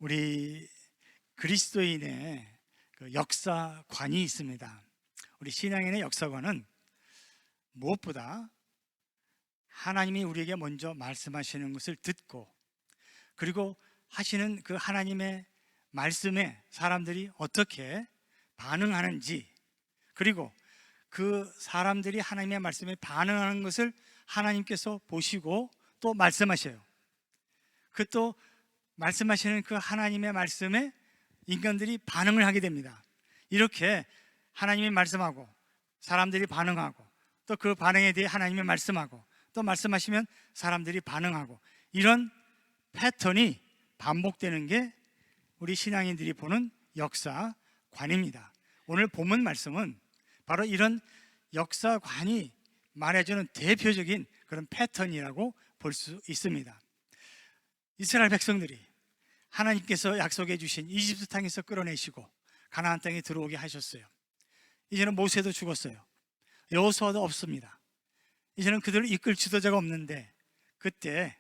우리 그리스도인의 그 역사관이 있습니다. 우리 신앙인의 역사관은 무엇보다 하나님이 우리에게 먼저 말씀하시는 것을 듣고, 그리고 하시는 그 하나님의 말씀에 사람들이 어떻게 반응하는지, 그리고 그 사람들이 하나님의 말씀에 반응하는 것을 하나님께서 보시고 또 말씀하셔요. 그 또 말씀하시는 그 하나님의 말씀에 인간들이 반응을 하게 됩니다. 이렇게 하나님이 말씀하고 사람들이 반응하고, 또 그 반응에 대해 하나님이 말씀하고, 또 말씀하시면 사람들이 반응하고, 이런 패턴이 반복되는 게 우리 신앙인들이 보는 역사관입니다. 오늘 본문 말씀은 바로 이런 역사관이 말해주는 대표적인 그런 패턴이라고 볼 수 있습니다. 이스라엘 백성들이 하나님께서 약속해 주신 이집트 땅에서 끌어내시고 가나안 땅에 들어오게 하셨어요. 이제는 모세도 죽었어요. 여호수아도 없습니다. 이제는 그들을 이끌 지도자가 없는데, 그때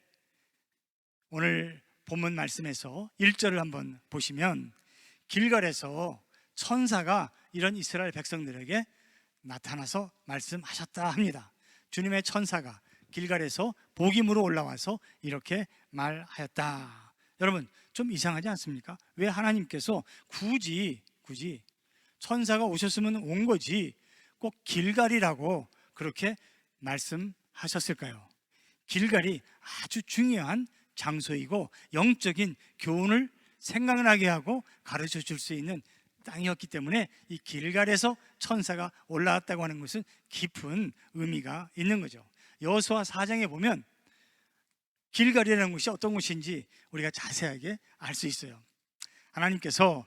오늘 본문 말씀에서 1절을 한번 보시면 길갈에서 천사가 이런 이스라엘 백성들에게 나타나서 말씀하셨다 합니다. 주님의 천사가 길갈에서 복임으로 올라와서 이렇게 말하였다. 여러분, 좀 이상하지 않습니까? 왜 하나님께서 굳이 천사가 오셨으면 온 거지 꼭 길갈이라고 그렇게 말씀하셨을까요? 길갈이 아주 중요한 장소이고 영적인 교훈을 생각나게 하고 가르쳐 줄 수 있는 땅이었기 때문에 이 길갈에서 천사가 올라왔다고 하는 것은 깊은 의미가 있는 거죠. 여호수아 4장에 보면 길갈이라는 곳이 어떤 곳인지 우리가 자세하게 알 수 있어요. 하나님께서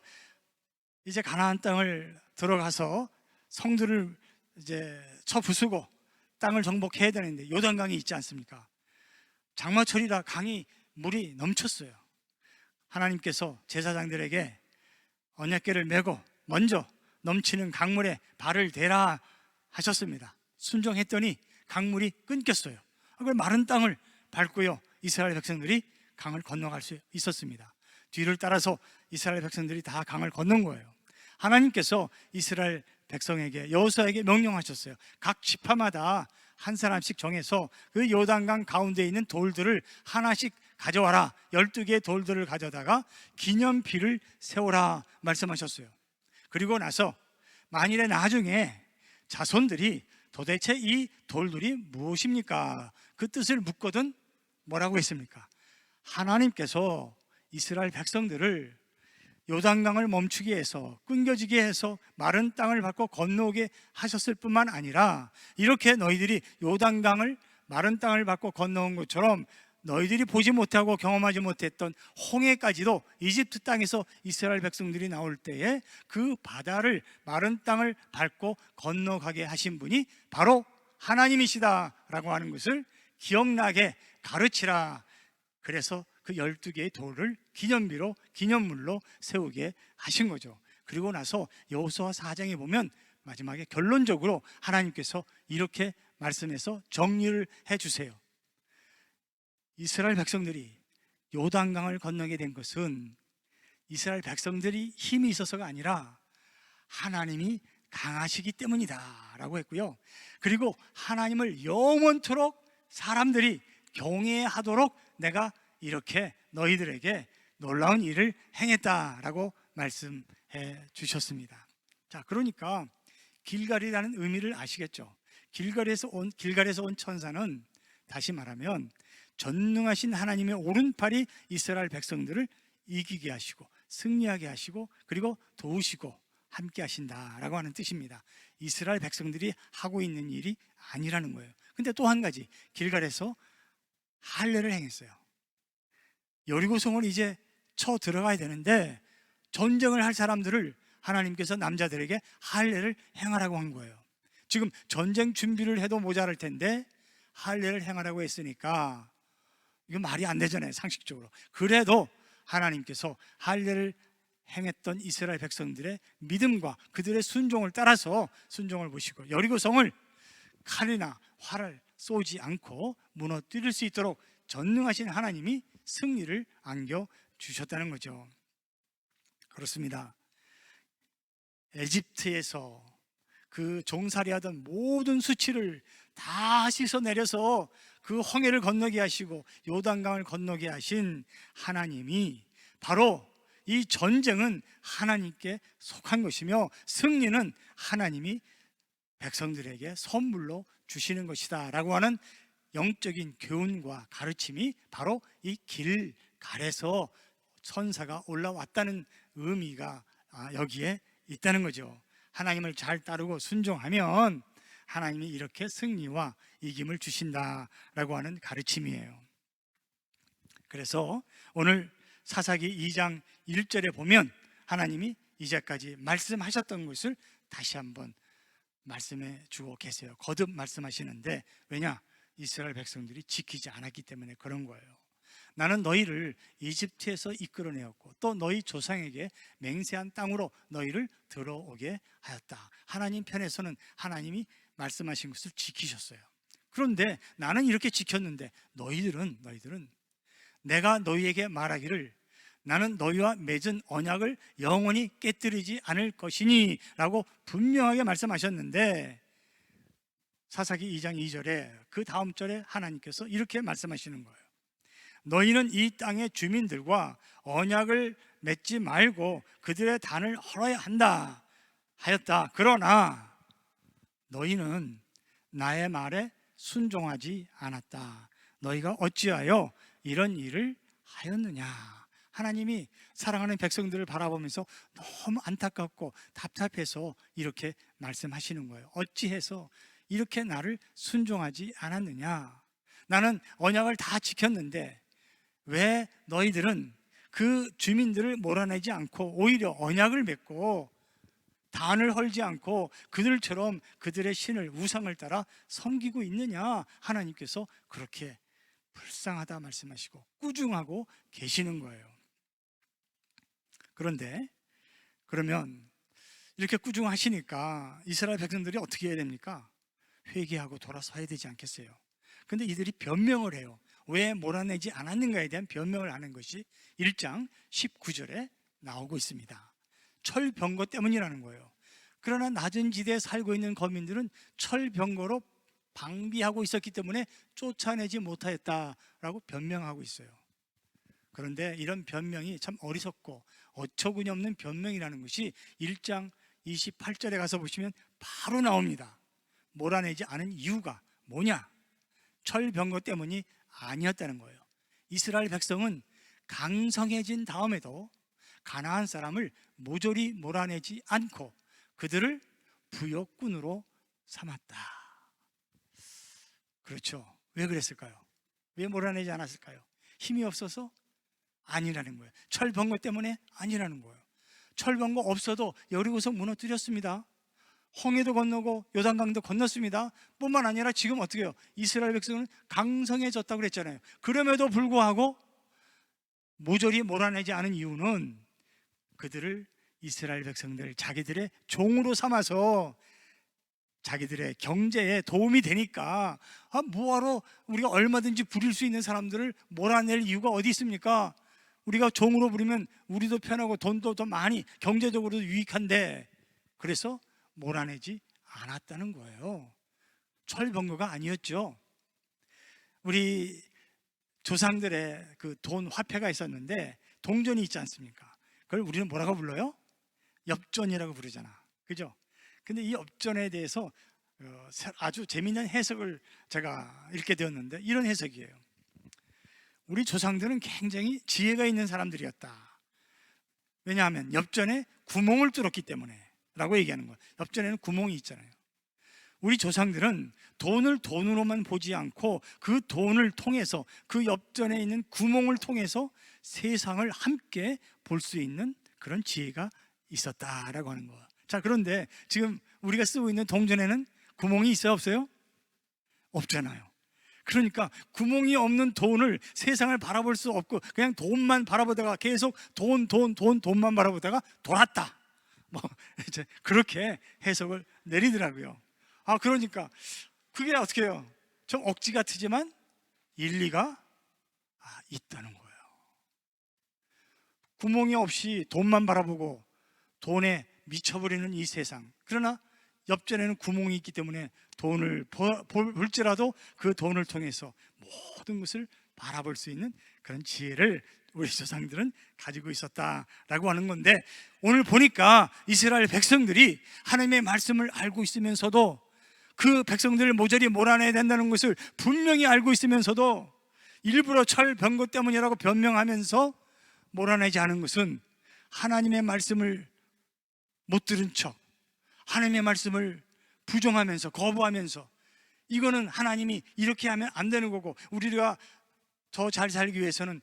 이제 가나안 땅을 들어가서 성들을 이제 쳐부수고 땅을 정복해야 되는데 요단강이 있지 않습니까? 장마철이라 강이 물이 넘쳤어요. 하나님께서 제사장들에게 언약궤를 메고 먼저 넘치는 강물에 발을 대라 하셨습니다. 순종했더니 강물이 끊겼어요. 그걸 마른 땅을 밟고요, 이스라엘 백성들이 강을 건너갈 수 있었습니다. 뒤를 따라서 이스라엘 백성들이 다 강을 건넌 거예요. 하나님께서 이스라엘 백성에게, 여호수아에게 명령하셨어요. 각 지파마다 한 사람씩 정해서 그 요단강 가운데 있는 돌들을 하나씩 가져와라. 12개의 돌들을 가져다가 기념비를 세워라 말씀하셨어요. 그리고 나서 만일에 나중에 자손들이 도대체 이 돌들이 무엇입니까? 그 뜻을 묻거든 뭐라고 했습니까? 하나님께서 이스라엘 백성들을 요단강을 멈추게 해서, 끊겨지게 해서 마른 땅을 밟고 건너오게 하셨을 뿐만 아니라, 이렇게 너희들이 요단강을 마른 땅을 밟고 건너온 것처럼 너희들이 보지 못하고 경험하지 못했던 홍해까지도 이집트 땅에서 이스라엘 백성들이 나올 때에 그 바다를, 마른 땅을 밟고 건너가게 하신 분이 바로 하나님이시다라고 하는 것을 기억나게 가르치라. 그래서 그 12개의 돌을 기념비로, 기념물로 세우게 하신 거죠. 그리고 나서 여호수아 4장에 보면 마지막에 결론적으로 하나님께서 이렇게 말씀해서 정리를 해주세요. 이스라엘 백성들이 요단강을 건너게 된 것은 이스라엘 백성들이 힘이 있어서가 아니라 하나님이 강하시기 때문이다 라고 했고요. 그리고 하나님을 영원토록 사람들이 경외하도록 내가 이렇게 너희들에게 놀라운 일을 행했다라고 말씀해 주셨습니다. 자, 그러니까 길갈이라는 의미를 아시겠죠? 길갈에서 온 천사는 다시 말하면 전능하신 하나님의 오른팔이 이스라엘 백성들을 이기게 하시고 승리하게 하시고 그리고 도우시고 함께 하신다라고 하는 뜻입니다. 이스라엘 백성들이 하고 있는 일이 아니라는 거예요. 근데 또 한 가지, 길갈에서 할례를 행했어요. 여리고성을 이제 쳐 들어가야 되는데 전쟁을 할 사람들을 하나님께서 남자들에게 할례를 행하라고 한 거예요. 지금 전쟁 준비를 해도 모자랄 텐데 할례를 행하라고 했으니까 이거 말이 안 되잖아요, 상식적으로. 그래도 하나님께서 할례를 행했던 이스라엘 백성들의 믿음과 그들의 순종을 따라서 순종을 보시고 여리고성을 칼이나 활을 쏘지 않고 무너뜨릴 수 있도록 전능하신 하나님이 승리를 안겨주셨다는 거죠. 그렇습니다. 에집트에서 그 종살이하던 모든 수치를 다 씻어내려서 그 홍해를 건너게 하시고 요단강을 건너게 하신 하나님이, 바로 이 전쟁은 하나님께 속한 것이며 승리는 하나님이 백성들에게 선물로 주시는 것이다 라고 하는 영적인 교훈과 가르침이 바로 이 길갈에서 천사가 올라왔다는 의미가 여기에 있다는 거죠. 하나님을 잘 따르고 순종하면 하나님이 이렇게 승리와 이김을 주신다라고 하는 가르침이에요. 그래서 오늘 사사기 2장 1절에 보면 하나님이 이제까지 말씀하셨던 것을 다시 한번 말씀해 주고 계세요. 거듭 말씀하시는데, 왜냐? 이스라엘 백성들이 지키지 않았기 때문에 그런 거예요. 나는 너희를 이집트에서 이끌어내었고 또 너희 조상에게 맹세한 땅으로 너희를 들어오게 하였다. 하나님 편에서는 하나님이 말씀하신 것을 지키셨어요. 그런데 나는 이렇게 지켰는데 너희들은 내가 너희에게 말하기를 나는 너희와 맺은 언약을 영원히 깨뜨리지 않을 것이니 라고 분명하게 말씀하셨는데, 사사기 2장 2절에 그 다음 절에 하나님께서 이렇게 말씀하시는 거예요. 너희는 이 땅의 주민들과 언약을 맺지 말고 그들의 단을 헐어야 한다 하였다. 그러나 너희는 나의 말에 순종하지 않았다. 너희가 어찌하여 이런 일을 하였느냐. 하나님이 사랑하는 백성들을 바라보면서 너무 안타깝고 답답해서 이렇게 말씀하시는 거예요. 어찌해서 이렇게 나를 순종하지 않았느냐. 나는 언약을 다 지켰는데 왜 너희들은 그 주민들을 몰아내지 않고 오히려 언약을 맺고 단을 헐지 않고 그들처럼 그들의 신을, 우상을 따라 섬기고 있느냐. 하나님께서 그렇게 불쌍하다 말씀하시고 꾸중하고 계시는 거예요. 그런데 그러면 이렇게 꾸중하시니까 이스라엘 백성들이 어떻게 해야 됩니까? 회개하고 돌아서야 되지 않겠어요? 근데 이들이 변명을 해요. 왜 몰아내지 않았는가에 대한 변명을 하는 것이 1장 19절에 나오고 있습니다. 철병거 때문이라는 거예요. 그러나 낮은 지대에 살고 있는 거민들은 철병거로 방비하고 있었기 때문에 쫓아내지 못하였다라고 변명하고 있어요. 그런데 이런 변명이 참 어리석고 어처구니 없는 변명이라는 것이 1장 28절에 가서 보시면 바로 나옵니다. 몰아내지 않은 이유가 뭐냐? 철병거 때문이 아니었다는 거예요. 이스라엘 백성은 강성해진 다음에도 가나안 사람을 모조리 몰아내지 않고 그들을 부역군으로 삼았다. 그렇죠. 왜 그랬을까요? 왜 몰아내지 않았을까요? 힘이 없어서? 아니라는 거예요. 철병거 때문에? 아니라는 거예요. 철병거 없어도 여리고서 무너뜨렸습니다. 홍해도 건너고 요단강도 건넜습니다. 뿐만 아니라 지금 어떻게 해요? 이스라엘 백성은 강성해졌다고 그랬잖아요. 그럼에도 불구하고 모조리 몰아내지 않은 이유는 그들을, 이스라엘 백성들 자기들의 종으로 삼아서 자기들의 경제에 도움이 되니까 뭐하러 우리가 얼마든지 부릴 수 있는 사람들을 몰아낼 이유가 어디 있습니까? 우리가 종으로 부리면 우리도 편하고 돈도 더 많이 경제적으로도 유익한데, 그래서 몰아내지 않았다는 거예요. 철병거가 아니었죠. 우리 조상들의 그 돈 화폐가 있었는데 동전이 있지 않습니까? 그걸 우리는 뭐라고 불러요? 엽전이라고 부르잖아. 그죠? 근데 이 엽전에 대해서 아주 재미있는 해석을 제가 읽게 되었는데 이런 해석이에요. 우리 조상들은 굉장히 지혜가 있는 사람들이었다. 왜냐하면 엽전에 구멍을 뚫었기 때문에 라고 얘기하는 거예요. 엽전에는 구멍이 있잖아요. 우리 조상들은 돈을 돈으로만 보지 않고 그 돈을 통해서, 그 엽전에 있는 구멍을 통해서 세상을 함께 볼 수 있는 그런 지혜가 있었다라고 하는 거예요. 자, 그런데 지금 우리가 쓰고 있는 동전에는 구멍이 있어요, 없어요? 없잖아요. 그러니까 구멍이 없는 돈을, 세상을 바라볼 수 없고 그냥 돈만 바라보다가 계속 돈만 바라보다가 돌았다, 뭐 이제 그렇게 해석을 내리더라고요. 그러니까 그게 어떻게 해요? 좀 억지 같으지만 일리가 있다는 거예요. 구멍이 없이 돈만 바라보고 돈에 미쳐버리는 이 세상, 그러나 옆전에는 구멍이 있기 때문에 돈을 볼지라도 그 돈을 통해서 모든 것을 바라볼 수 있는 그런 지혜를 우리 조상들은 가지고 있었다라고 하는 건데, 오늘 보니까 이스라엘 백성들이 하나님의 말씀을 알고 있으면서도 그 백성들을 모조리 몰아내야 된다는 것을 분명히 알고 있으면서도 일부러 철병거 때문이라고 변명하면서 몰아내지 않은 것은 하나님의 말씀을 못 들은 척, 하나님의 말씀을 부정하면서 거부하면서, 이거는 하나님이 이렇게 하면 안 되는 거고 우리가 더 잘 살기 위해서는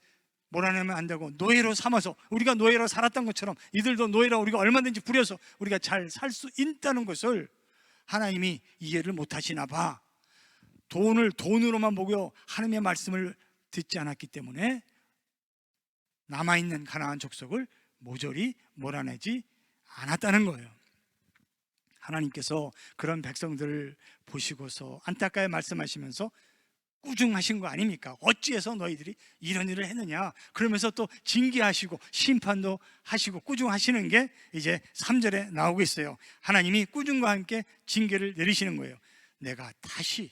몰아내면 안 되고, 노예로 삼아서 우리가 노예로 살았던 것처럼 이들도 노예로 우리가 얼마든지 부려서 우리가 잘 살 수 있다는 것을 하나님이 이해를 못 하시나 봐. 돈을 돈으로만 보고 하나님의 말씀을 듣지 않았기 때문에 남아있는 가나안 족속을 모조리 몰아내지 않았다는 거예요. 하나님께서 그런 백성들을 보시고서 안타까이 말씀하시면서 꾸중하신 거 아닙니까? 어찌해서 너희들이 이런 일을 했느냐, 그러면서 또 징계하시고 심판도 하시고 꾸중하시는 게 이제 3절에 나오고 있어요. 하나님이 꾸중과 함께 징계를 내리시는 거예요. 내가 다시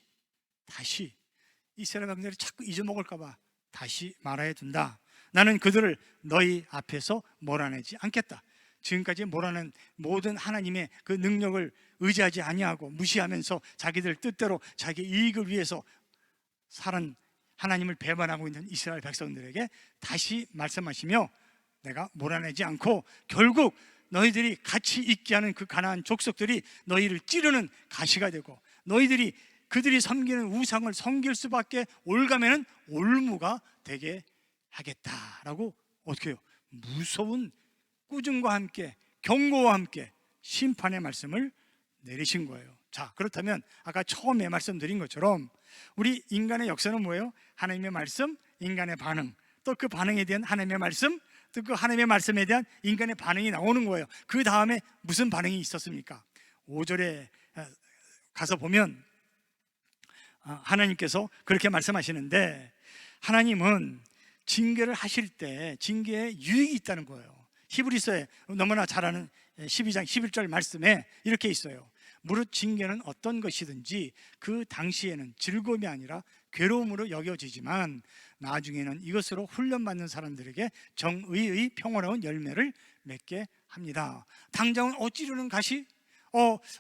이스라엘 백성들이 자꾸 잊어먹을까 봐 다시 말하여 둔다. 나는 그들을 너희 앞에서 몰아내지 않겠다. 지금까지 몰아낸 모든 하나님의 그 능력을 의지하지 아니하고 무시하면서 자기들 뜻대로 자기 이익을 위해서 살은 하나님을 배반하고 있는 이스라엘 백성들에게 다시 말씀하시며, 내가 몰아내지 않고 결국 너희들이 같이 있게 하는 그 가나안 족속들이 너희를 찌르는 가시가 되고, 너희들이 그들이 섬기는 우상을 섬길 수밖에 올가매는 올무가 되게 하겠다라고, 어떻게 해요? 무서운 꾸중과 함께 경고와 함께 심판의 말씀을 내리신 거예요. 자, 그렇다면 아까 처음에 말씀드린 것처럼 우리 인간의 역사는 뭐예요? 하나님의 말씀, 인간의 반응, 또 그 반응에 대한 하나님의 말씀, 또 그 하나님의 말씀에 대한 인간의 반응이 나오는 거예요. 그 다음에 무슨 반응이 있었습니까? 5절에 가서 보면 하나님께서 그렇게 말씀하시는데, 하나님은 징계를 하실 때 징계에 유익이 있다는 거예요. 히브리서에 너무나 잘 아는 12장 11절 말씀에 이렇게 있어요. 무릇 징계는 어떤 것이든지 그 당시에는 즐거움이 아니라 괴로움으로 여겨지지만 나중에는 이것으로 훈련받는 사람들에게 정의의 평화로운 열매를 맺게 합니다. 당장은 어찌르는 가시?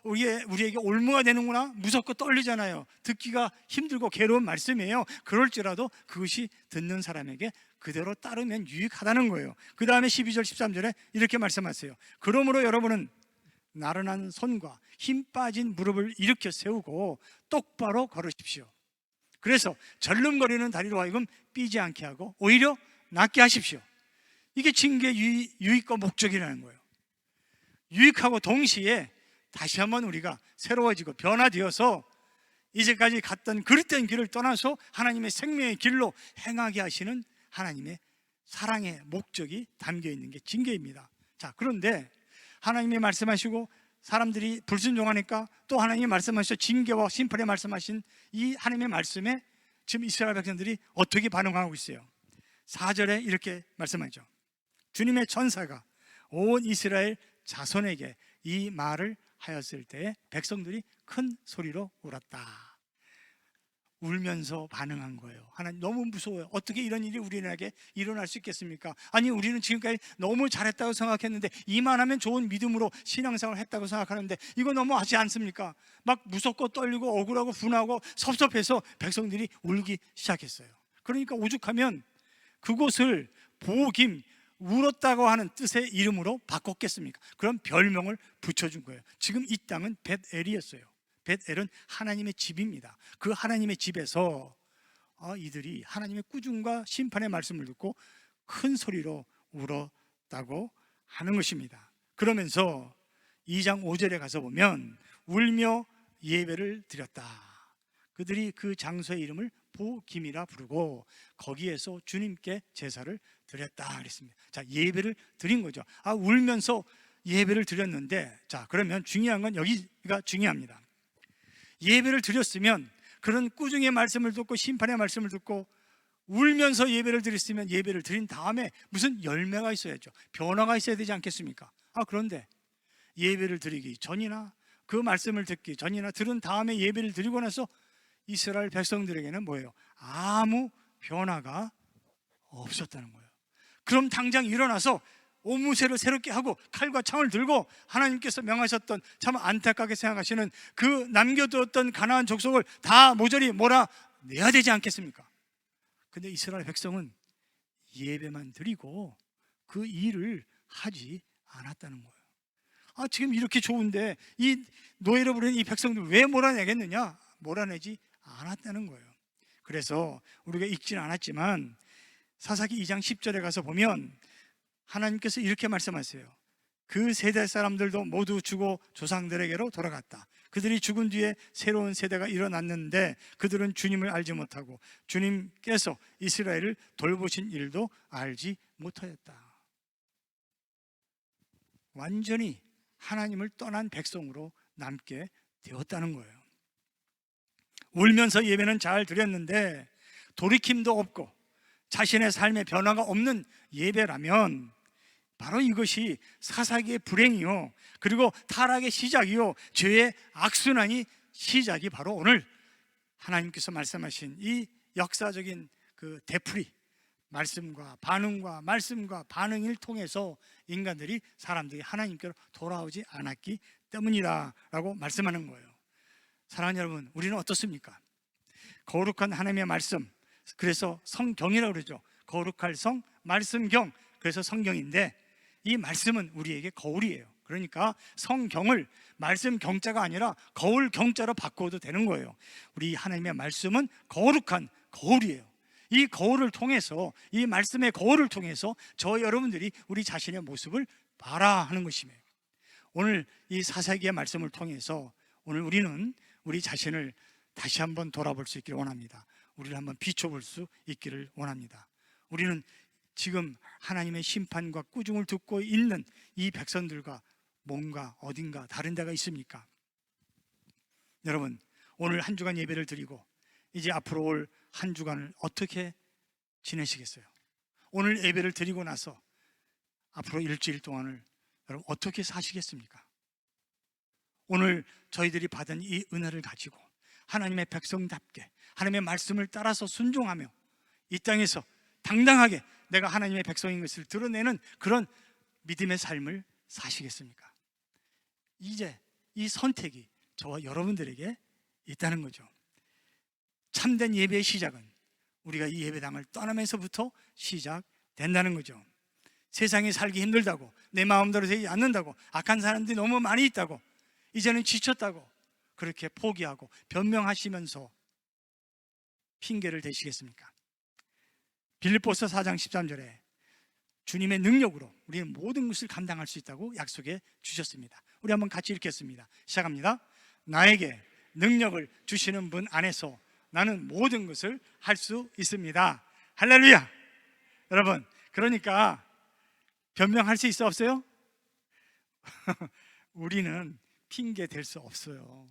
우리에게 올무가 되는구나, 무섭고 떨리잖아요. 듣기가 힘들고 괴로운 말씀이에요. 그럴지라도 그것이 듣는 사람에게 그대로 따르면 유익하다는 거예요. 그 다음에 12절 13절에 이렇게 말씀하세요. 그러므로 여러분은 나른한 손과 힘 빠진 무릎을 일으켜 세우고 똑바로 걸으십시오. 그래서 절름거리는 다리로 하여금 삐지 않게 하고 오히려 낫게 하십시오. 이게 징계의 유익과 목적이라는 거예요. 유익하고 동시에 다시 한번 우리가 새로워지고 변화되어서 이제까지 갔던 그릇된 길을 떠나서 하나님의 생명의 길로 행하게 하시는 하나님의 사랑의 목적이 담겨 있는 게 징계입니다. 자, 그런데 하나님이 말씀하시고 사람들이 불순종하니까 또 하나님이 말씀하셔서 징계와 심판에 말씀하신 이 하나님의 말씀에 지금 이스라엘 백성들이 어떻게 반응하고 있어요? 4절에 이렇게 말씀하죠. 주님의 천사가 온 이스라엘 자손에게 이 말을 하였을 때에 백성들이 큰 소리로 울었다. 울면서 반응한 거예요. 하나님, 너무 무서워요. 어떻게 이런 일이 우리에게 일어날 수 있겠습니까? 아니, 우리는 지금까지 너무 잘했다고 생각했는데, 이만하면 좋은 믿음으로 신앙생활을 했다고 생각하는데 이거 너무 하지 않습니까? 막 무섭고 떨리고 억울하고 분하고 섭섭해서 백성들이 울기 시작했어요. 그러니까 오죽하면 그곳을 보김, 울었다고 하는 뜻의 이름으로 바꿨겠습니까? 그런 별명을 붙여준 거예요. 지금 이 땅은 벳엘이었어요. 벳엘은 하나님의 집입니다. 그 하나님의 집에서 이들이 하나님의 꾸중과 심판의 말씀을 듣고 큰 소리로 울었다고 하는 것입니다. 그러면서 2장 5절에 가서 보면 울며 예배를 드렸다. 그들이 그 장소의 이름을 보김이라 부르고 거기에서 주님께 제사를 드렸다 그랬습니다. 자, 예배를 드린 거죠. 울면서 예배를 드렸는데, 자, 그러면 중요한 건 여기가 중요합니다. 예배를 드렸으면 그런 꾸중의 말씀을 듣고 심판의 말씀을 듣고 울면서 예배를 드렸으면 예배를 드린 다음에 무슨 열매가 있어야죠. 변화가 있어야 되지 않겠습니까? 그런데 예배를 드리기 전이나 그 말씀을 듣기 전이나 들은 다음에 예배를 드리고 나서 이스라엘 백성들에게는 뭐예요? 아무 변화가 없었다는 거예요. 그럼 당장 일어나서 옷무새를 새롭게 하고 칼과 창을 들고 하나님께서 명하셨던, 참 안타깝게 생각하시는 그 남겨두었던 가나안 족속을 다 모조리 몰아내야 되지 않겠습니까? 근데 이스라엘 백성은 예배만 드리고 그 일을 하지 않았다는 거예요. 지금 이렇게 좋은데 이 노예로 부르는 이 백성들 왜 몰아내겠느냐? 몰아내지 않았다는 거예요. 그래서 우리가 읽지는 않았지만 사사기 2장 10절에 가서 보면 하나님께서 이렇게 말씀하세요. 그 세대 사람들도 모두 죽어 조상들에게로 돌아갔다. 그들이 죽은 뒤에 새로운 세대가 일어났는데 그들은 주님을 알지 못하고 주님께서 이스라엘을 돌보신 일도 알지 못하였다. 완전히 하나님을 떠난 백성으로 남게 되었다는 거예요. 울면서 예배는 잘 드렸는데 돌이킴도 없고 자신의 삶에 변화가 없는 예배라면 바로 이것이 사사기의 불행이요, 그리고 타락의 시작이요, 죄의 악순환이 시작이 바로 오늘 하나님께서 말씀하신 이 역사적인 그 되풀이, 말씀과 반응과 말씀과 반응을 통해서 인간들이, 사람들이 하나님께로 돌아오지 않았기 때문이다 라고 말씀하는 거예요. 사랑하는 여러분, 우리는 어떻습니까? 거룩한 하나님의 말씀, 그래서 성경이라고 그러죠. 거룩할 성, 말씀경, 그래서 성경인데 이 말씀은 우리에게 거울이에요. 그러니까 성경을 말씀 경자가 아니라 거울 경자로 바꾸어도 되는 거예요. 우리 하나님의 말씀은 거룩한 거울이에요. 이 거울을 통해서, 이 말씀의 거울을 통해서 저 여러분들이 우리 자신의 모습을 봐라 하는 것이며, 오늘 이 사사기의 말씀을 통해서 오늘 우리는 우리 자신을 다시 한번 돌아볼 수 있기를 원합니다. 우리를 한번 비춰볼 수 있기를 원합니다. 우리는 지금 하나님의 심판과 꾸중을 듣고 있는 이 백성들과 뭔가 어딘가 다른 데가 있습니까? 여러분, 오늘 한 주간 예배를 드리고 이제 앞으로 올 한 주간을 어떻게 지내시겠어요? 오늘 예배를 드리고 나서 앞으로 일주일 동안을 여러분 어떻게 사시겠습니까? 오늘 저희들이 받은 이 은혜를 가지고 하나님의 백성답게 하나님의 말씀을 따라서 순종하며 이 땅에서 당당하게 내가 하나님의 백성인 것을 드러내는 그런 믿음의 삶을 사시겠습니까? 이제 이 선택이 저와 여러분들에게 있다는 거죠. 참된 예배의 시작은 우리가 이 예배당을 떠나면서부터 시작된다는 거죠. 세상에 살기 힘들다고, 내 마음대로 되지 않는다고, 악한 사람들이 너무 많이 있다고, 이제는 지쳤다고 그렇게 포기하고 변명하시면서 핑계를 대시겠습니까? 빌립보서 4장 13절에 주님의 능력으로 우리는 모든 것을 감당할 수 있다고 약속해 주셨습니다. 우리 한번 같이 읽겠습니다. 시작합니다. 나에게 능력을 주시는 분 안에서 나는 모든 것을 할 수 있습니다. 할렐루야. 여러분, 그러니까 변명할 수 있어 없어요? 우리는 핑계 댈 수 없어요.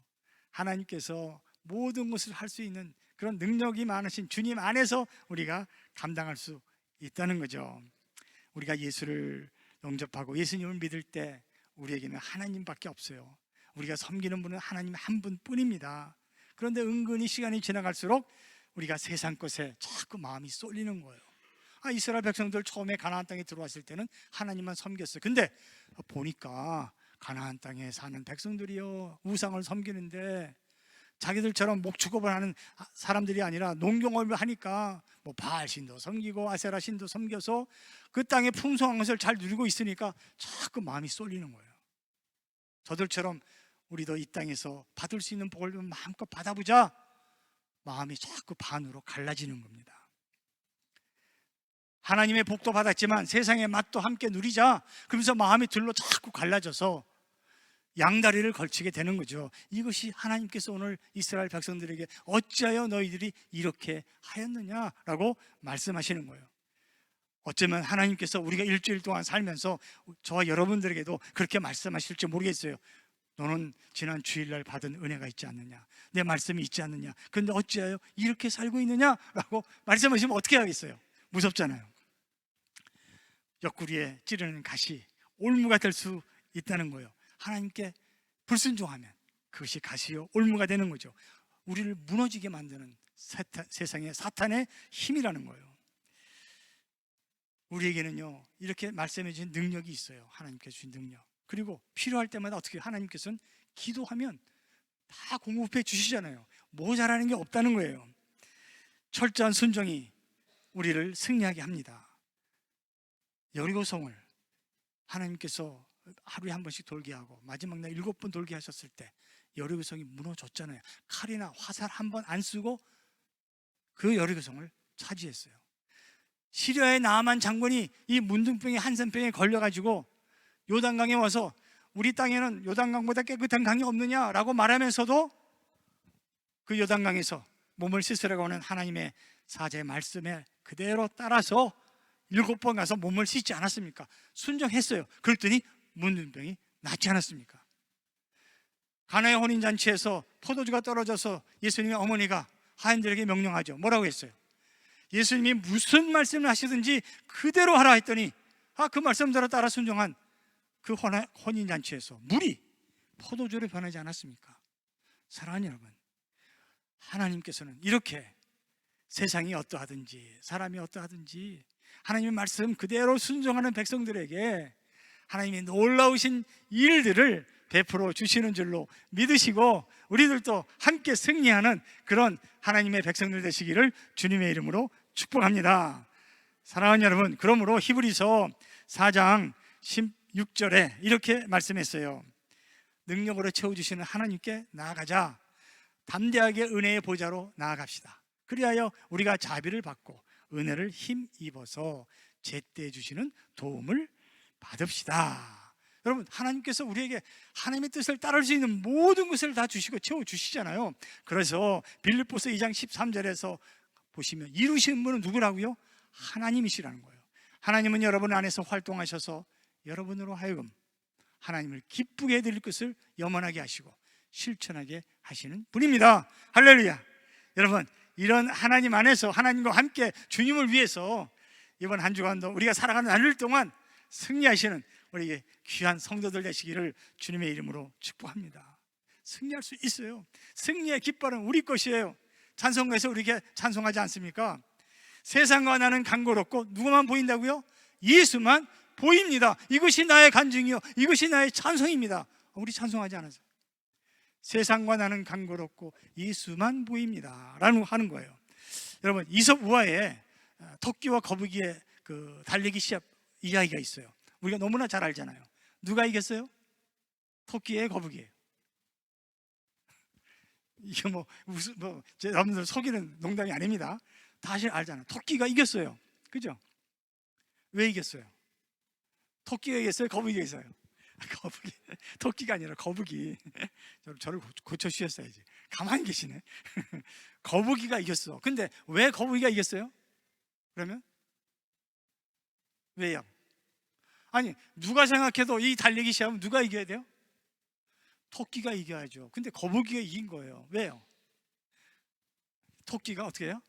하나님께서 모든 것을 할 수 있는 그런 능력이 많으신 주님 안에서 우리가 감당할 수 있다는 거죠. 우리가 예수를 영접하고 예수님을 믿을 때 우리에게는 하나님밖에 없어요. 우리가 섬기는 분은 하나님 한 분뿐입니다. 그런데 은근히 시간이 지나갈수록 우리가 세상 것에 자꾸 마음이 쏠리는 거예요. 이스라엘 백성들 처음에 가나안 땅에 들어왔을 때는 하나님만 섬겼어요. 근데 보니까 가나안 땅에 사는 백성들이요, 우상을 섬기는데 자기들처럼 목축업을 하는 사람들이 아니라 농경업을 하니까 뭐 바알 신도 섬기고 아세라 신도 섬겨서 그 땅의 풍성한 것을 잘 누리고 있으니까 자꾸 마음이 쏠리는 거예요. 저들처럼 우리도 이 땅에서 받을 수 있는 복을 좀 마음껏 받아보자, 마음이 자꾸 반으로 갈라지는 겁니다. 하나님의 복도 받았지만 세상의 맛도 함께 누리자, 그러면서 마음이 둘로 자꾸 갈라져서 양다리를 걸치게 되는 거죠. 이것이 하나님께서 오늘 이스라엘 백성들에게 어찌하여 너희들이 이렇게 하였느냐라고 말씀하시는 거예요. 어쩌면 하나님께서 우리가 일주일 동안 살면서 저와 여러분들에게도 그렇게 말씀하실지 모르겠어요. 너는 지난 주일날 받은 은혜가 있지 않느냐, 내 말씀이 있지 않느냐, 그런데 어찌하여 이렇게 살고 있느냐라고 말씀하시면 어떻게 하겠어요? 무섭잖아요. 옆구리에 찌르는 가시, 올무가 될 수 있다는 거예요. 하나님께 불순종하면 그것이 가시요 올무가 되는 거죠. 우리를 무너지게 만드는 세상의 사탄의 힘이라는 거예요. 우리에게는요, 이렇게 말씀해 주신 능력이 있어요. 하나님께 주신 능력. 그리고 필요할 때마다 어떻게 하나님께서는 기도하면 다 공급해 주시잖아요. 모자라는 게 없다는 거예요. 철저한 순종이 우리를 승리하게 합니다. 여리고성을 하나님께서 하루에 한 번씩 돌게 하고 마지막 날 7번 돌게 하셨을 때 여리고성이 무너졌잖아요. 칼이나 화살 한 번 안 쓰고 그 여리고성을 차지했어요. 시리아의 나아만 장군이 이 문둥병에 한센병에 걸려가지고 요단강에 와서 우리 땅에는 요단강보다 깨끗한 강이 없느냐라고 말하면서도 그 요단강에서 몸을 씻으라고 하는 하나님의 사제 말씀에 그대로 따라서 7번 가서 몸을 씻지 않았습니까? 순종했어요. 그랬더니 문둥병이 낫지 않았습니까? 가나의 혼인잔치에서 포도주가 떨어져서 예수님의 어머니가 하인들에게 명령하죠. 뭐라고 했어요? 예수님이 무슨 말씀을 하시든지 그대로 하라 했더니 그 말씀대로 따라 순종한 그 혼인잔치에서 물이 포도주로 변하지 않았습니까? 사랑하는 여러분, 하나님께서는 이렇게 세상이 어떠하든지 사람이 어떠하든지 하나님의 말씀 그대로 순종하는 백성들에게 하나님이 놀라우신 일들을 베풀어 주시는 줄로 믿으시고 우리들도 함께 승리하는 그런 하나님의 백성들 되시기를 주님의 이름으로 축복합니다. 사랑하는 여러분, 그러므로 히브리서 4장 16절에 이렇게 말씀했어요. 능력으로 채워주시는 하나님께 나아가자. 담대하게 은혜의 보좌로 나아갑시다. 그리하여 우리가 자비를 받고 은혜를 힘입어서 제때 주시는 도움을 받읍시다. 여러분, 하나님께서 우리에게 하나님의 뜻을 따를 수 있는 모든 것을 다 주시고 채워주시잖아요. 그래서 빌립보서 2장 13절에서 보시면 이루시는 분은 누구라고요? 하나님이시라는 거예요. 하나님은 여러분 안에서 활동하셔서 여러분으로 하여금 하나님을 기쁘게 해드릴 것을 염원하게 하시고 실천하게 하시는 분입니다. 할렐루야. 여러분, 이런 하나님 안에서 하나님과 함께 주님을 위해서 이번 한 주간도 우리가 살아가는 나흘 동안 승리하시는 우리 귀한 성도들 되시기를 주님의 이름으로 축복합니다. 승리할 수 있어요. 승리의 깃발은 우리 것이에요. 찬송가에서 우리에게 찬송하지 않습니까? 세상과 나는 간고롭고 누구만 보인다고요? 예수만 보입니다. 이것이 나의 간증이요, 이것이 나의 찬송입니다. 우리 찬송하지 않아서 세상과 나는 간고롭고 예수만 보입니다 라는 하는 거예요. 여러분, 이솝 우화에 토끼와 거북이의 그 달리기 시합 이야기가 있어요. 우리가 너무나 잘 알잖아요. 누가 이겼어요? 토끼의 거북이에요. 이게 여러분들 속이는 농담이 아닙니다. 다시 알잖아요. 토끼가 이겼어요. 그죠? 왜 이겼어요? 토끼가 이겼어요? 거북이가 이겼어요? 거북이, 토끼가 아니라 거북이. 저를 고쳐주셨어야지. 가만히 계시네. 거북이가 이겼어. 근데 왜 거북이가 이겼어요? 그러면? 왜요? 아니, 누가 생각해도 이 달리기 시합은 누가 이겨야 돼요? 토끼가 이겨야죠. 근데 거북이가 이긴 거예요. 왜요? 토끼가 어떻게 해요?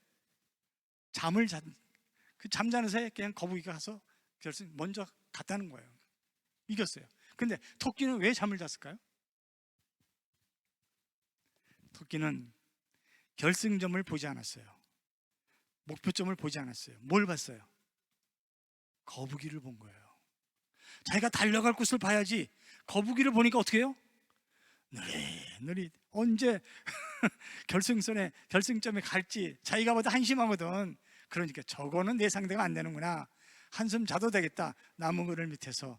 잠자는 새에 그냥 거북이가 가서 결승 먼저 갔다는 거예요. 이겼어요. 근데 토끼는 왜 잠을 잤을까요? 토끼는 결승점을 보지 않았어요. 목표점을 보지 않았어요. 뭘 봤어요? 거북이를 본 거예요. 자기가 달려갈 곳을 봐야지. 거북이를 보니까 어떻게 해요? 느릿느릿 언제 결승점에 갈지 자기가 보다 한심하거든. 그러니까 저거는 내 상대가 안 되는구나, 한숨 자도 되겠다, 나무 그늘 밑에서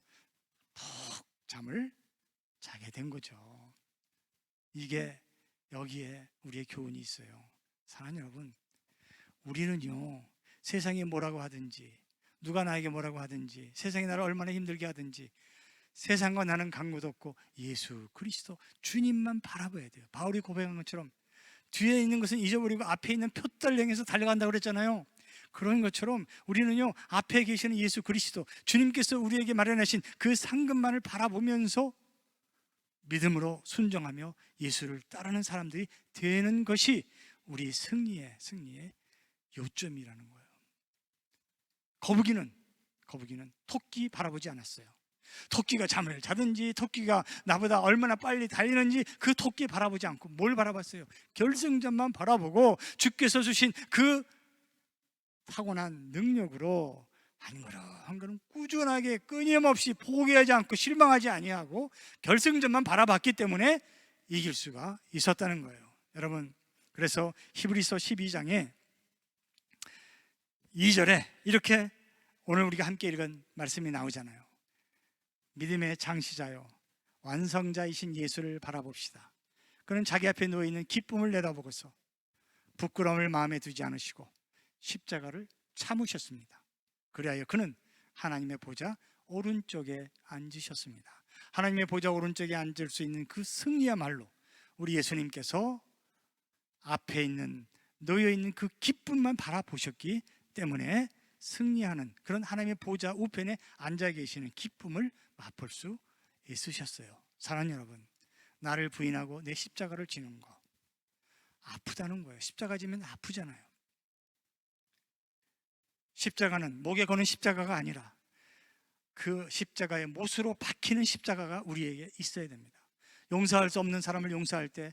푹 잠을 자게 된 거죠. 이게 여기에 우리의 교훈이 있어요. 사랑하는 여러분, 우리는요, 세상이 뭐라고 하든지 누가 나에게 뭐라고 하든지 세상이 나를 얼마나 힘들게 하든지 세상과 나는 간구도 없고 예수 그리스도 주님만 바라봐야 돼요. 바울이 고백한 것처럼 뒤에 있는 것은 잊어버리고 앞에 있는 표대를 향해서 달려간다고 그랬잖아요. 그런 것처럼 우리는요, 앞에 계시는 예수 그리스도 주님께서 우리에게 마련하신 그 상급만을 바라보면서 믿음으로 순종하며 예수를 따르는 사람들이 되는 것이 우리 승리의 요점이라는 거예요. 거북이는 토끼 바라보지 않았어요. 토끼가 잠을 자든지 토끼가 나보다 얼마나 빨리 달리는지 그 토끼 바라보지 않고 뭘 바라봤어요? 결승점만 바라보고 주께서 주신 그 타고난 능력으로 한 걸음 한 걸음 꾸준하게 끊임없이 포기하지 않고 실망하지 아니하고 결승점만 바라봤기 때문에 이길 수가 있었다는 거예요. 여러분, 그래서 히브리서 12장에 2절에 이렇게 오늘 우리가 함께 읽은 말씀이 나오잖아요. 믿음의 장시자요 완성자이신 예수를 바라봅시다. 그는 자기 앞에 놓여있는 기쁨을 내다보고서 부끄러움을 마음에 두지 않으시고 십자가를 참으셨습니다. 그리하여 그는 하나님의 보좌 오른쪽에 앉으셨습니다. 하나님의 보좌 오른쪽에 앉을 수 있는 그 승리야말로 우리 예수님께서 앞에 있는 놓여있는 그 기쁨만 바라보셨기 때문에 승리하는 그런 하나님의 보좌 우편에 앉아 계시는 기쁨을 맛볼 수 있으셨어요. 사랑하는 여러분, 나를 부인하고 내 십자가를 지는 거 아프다는 거예요. 십자가 지면 아프잖아요. 십자가는 목에 거는 십자가가 아니라 그 십자가의 못으로 박히는 십자가가 우리에게 있어야 됩니다. 용서할 수 없는 사람을 용서할 때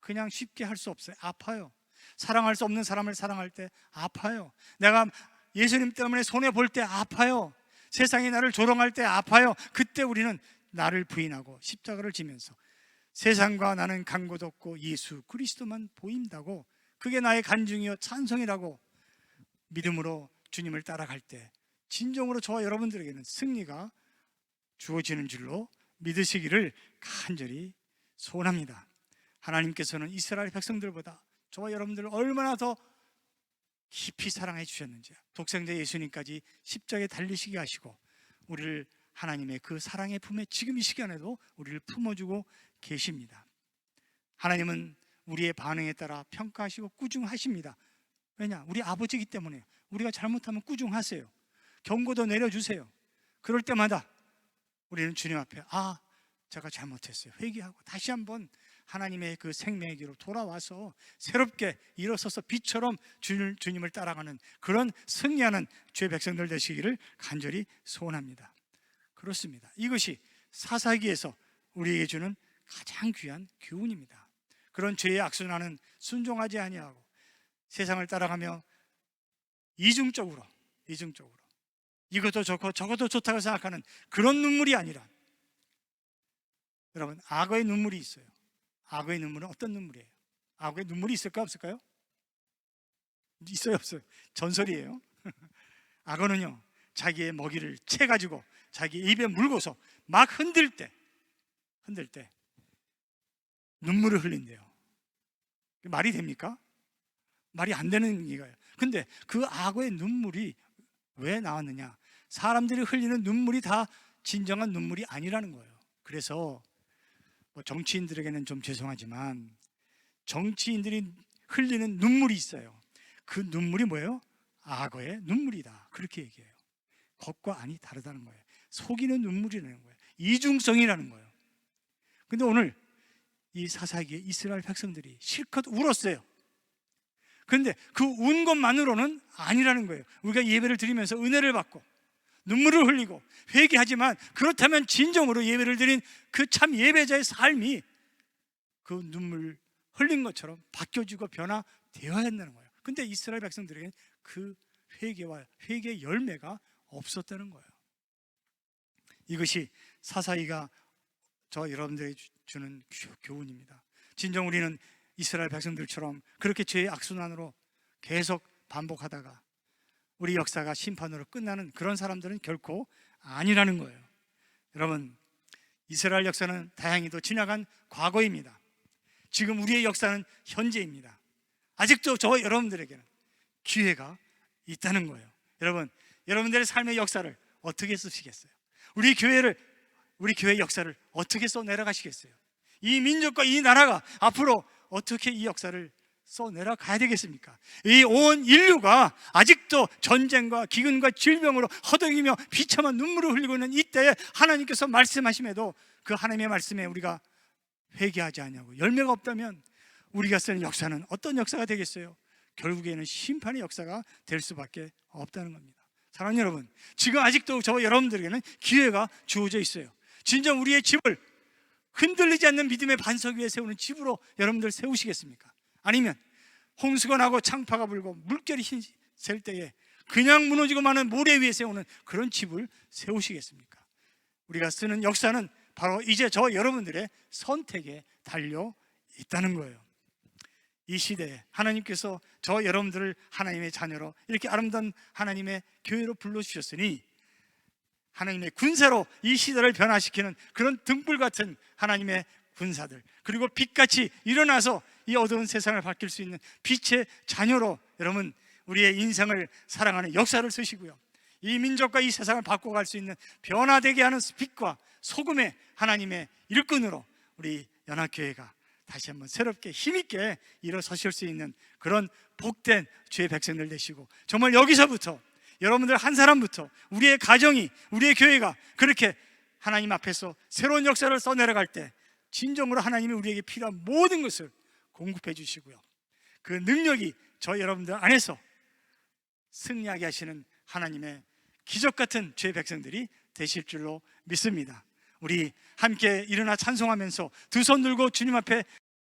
그냥 쉽게 할 수 없어요. 아파요. 사랑할 수 없는 사람을 사랑할 때 아파요. 내가 예수님 때문에 손해볼 때 아파요. 세상이 나를 조롱할 때 아파요. 그때 우리는 나를 부인하고 십자가를 지면서 세상과 나는 간 곳 없고 예수 그리스도만 보인다고, 그게 나의 간증이요 찬송이라고 믿음으로 주님을 따라갈 때 진정으로 저와 여러분들에게는 승리가 주어지는 줄로 믿으시기를 간절히 소원합니다. 하나님께서는 이스라엘 백성들보다 저와 여러분들을 얼마나 더 깊이 사랑해 주셨는지, 독생자 예수님까지 십자가에 달리시게 하시고 우리를 하나님의 그 사랑의 품에 지금 이 시간에도 우리를 품어주고 계십니다. 하나님은 우리의 반응에 따라 평가하시고 꾸중하십니다. 왜냐? 우리 아버지이기 때문에. 우리가 잘못하면 꾸중하세요. 경고도 내려주세요. 그럴 때마다 우리는 주님 앞에 제가 잘못했어요 회개하고 다시 한번 하나님의 그 생명의 길로 돌아와서 새롭게 일어서서 빛처럼 주님을 따라가는 그런 승리하는 주의 백성들 되시기를 간절히 소원합니다. 그렇습니다. 이것이 사사기에서 우리에게 주는 가장 귀한 교훈입니다. 그런 죄의 악순환은 순종하지 아니하고 세상을 따라가며 이중적으로 이것도 좋고 저것도 좋다고 생각하는 그런 눈물이 아니라, 여러분, 악어의 눈물이 있어요. 악어의 눈물은 어떤 눈물이에요? 악어의 눈물이 있을까 없을까요? 있어요 없어요? 전설이에요. 악어는요 자기의 먹이를 채가지고 자기 입에 물고서 막 흔들 때 눈물을 흘린대요. 말이 됩니까? 말이 안 되는 얘기예요. 근데 그 악어의 눈물이 왜 나왔느냐? 사람들이 흘리는 눈물이 다 진정한 눈물이 아니라는 거예요. 그래서 정치인들에게는 좀 죄송하지만 정치인들이 흘리는 눈물이 있어요. 그 눈물이 뭐예요? 악어의 눈물이다, 그렇게 얘기해요. 겉과 안이 다르다는 거예요. 속이는 눈물이라는 거예요. 이중성이라는 거예요. 근데 오늘 이 사사기에 이스라엘 백성들이 실컷 울었어요. 그런데 그 운 것만으로는 아니라는 거예요. 우리가 예배를 드리면서 은혜를 받고 눈물을 흘리고 회개하지만, 그렇다면 진정으로 예배를 드린 그 참 예배자의 삶이 그 눈물 흘린 것처럼 바뀌어지고 변화되어야 한다는 거예요. 근데 이스라엘 백성들에게는 그 회개와 회개의 열매가 없었다는 거예요. 이것이 사사기가 저 여러분들에게 주는 교훈입니다. 진정 우리는 이스라엘 백성들처럼 그렇게 죄의 악순환으로 계속 반복하다가 우리 역사가 심판으로 끝나는 그런 사람들은 결코 아니라는 거예요. 여러분, 이스라엘 역사는 다행히도 지나간 과거입니다. 지금 우리의 역사는 현재입니다. 아직도 저와 여러분들에게는 기회가 있다는 거예요. 여러분들의 삶의 역사를 어떻게 쓰시겠어요? 우리 교회의 역사를 어떻게 써내려가시겠어요? 이 민족과 이 나라가 앞으로 어떻게 이 역사를 써내려가야 되겠습니까? 이 온 인류가 아직도 전쟁과 기근과 질병으로 허덕이며 비참한 눈물을 흘리고 있는 이때에 하나님께서 말씀하심에도 그 하나님의 말씀에 우리가 회개하지 않냐고. 열매가 없다면 우리가 쓰는 역사는 어떤 역사가 되겠어요? 결국에는 심판의 역사가 될 수밖에 없다는 겁니다. 사랑하는 여러분, 지금 아직도 저와 여러분들에게는 기회가 주어져 있어요. 진정 우리의 집을 흔들리지 않는 믿음의 반석 위에 세우는 집으로 여러분들 세우시겠습니까? 아니면 홍수가 나고 창파가 불고 물결이 셀 때에 그냥 무너지고 마는 모래 위에 세우는 그런 집을 세우시겠습니까? 우리가 쓰는 역사는 바로 이제 저 여러분들의 선택에 달려 있다는 거예요. 이 시대에 하나님께서 저 여러분들을 하나님의 자녀로 이렇게 아름다운 하나님의 교회로 불러주셨으니 하나님의 군사로 이 시대를 변화시키는 그런 등불 같은 하나님의 군사들, 그리고 빛같이 일어나서 이 어두운 세상을 바뀔 수 있는 빛의 자녀로 여러분 우리의 인생을 사랑하는 역사를 쓰시고요, 이 민족과 이 세상을 바꿔갈 수 있는 변화되게 하는 빛과 소금의 하나님의 일꾼으로 우리 연합교회가 다시 한번 새롭게 힘있게 일어서실 수 있는 그런 복된 주의 백성들 되시고, 정말 여기서부터 여러분들 한 사람부터 우리의 가정이, 우리의 교회가 그렇게 하나님 앞에서 새로운 역사를 써내려갈 때 진정으로 하나님이 우리에게 필요한 모든 것을 공급해 주시고요, 그 능력이 저 여러분들 안에서 승리하게 하시는 하나님의 기적 같은 주의 백성들이 되실 줄로 믿습니다. 우리 함께 일어나 찬송하면서 두 손 들고 주님 앞에